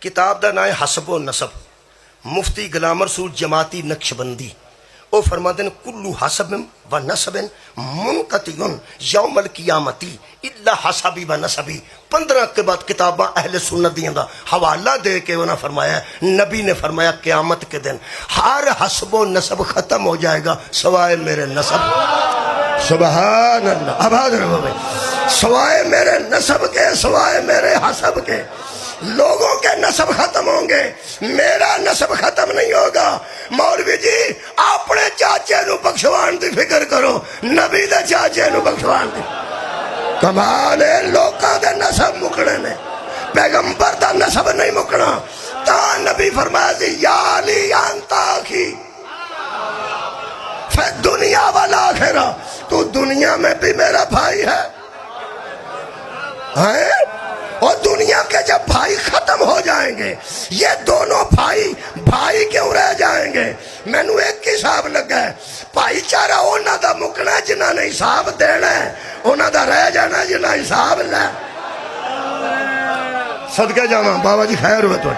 کتاب دا نام ہے حسب و نسب، مفتی غلام رسول جماعتی نقشبندی او فرماتے ہیں کلو حسب و نسب منقطع یوم القیامتی الا حسبی و نسبی۔ 15 کے بعد کتاباں اہل سنت دیاں دا حوالہ دے کے انہوں نے فرمایا ہے، نبی نے فرمایا قیامت کے دن ہر حسب و نسب ختم ہو جائے گا سوائے میرے نسب۔ سبحان اللہ، آباد رہو بھائی، سوائے میرے نسب کے، سوائے میرے حسب کے۔ لوگوں کے نسب ختم ہوں گے، میرا نسب ختم نہیں ہوگا۔ مولوی جی اپنے چاچے نو بخشوان دی فکر کرو، نبی دے چاچے نو بخشوان دی۔ کمال ہے، لوکاں دے نسب مکنے نے، پیغمبر دا نسب نہیں مکنا۔ تا نبی فرمایا سی یا علی انت اخی فی دنیا والآخرہ، تو دنیا میں بھی میرا بھائی ہے، اور دنیا کے جب بھائی ختم ہو جائیں گے یہ دونوں بھائی کیوں رہ جائیں گے؟ میں نو ایک حساب لگا ہے، بھائی چارہ اونا دا مکنا جنہ نے حساب دینا ہے، اونا دا رہ جانا جنہ حساب لے۔ صدقہ جاواں بابا جی خیر ہوئے تو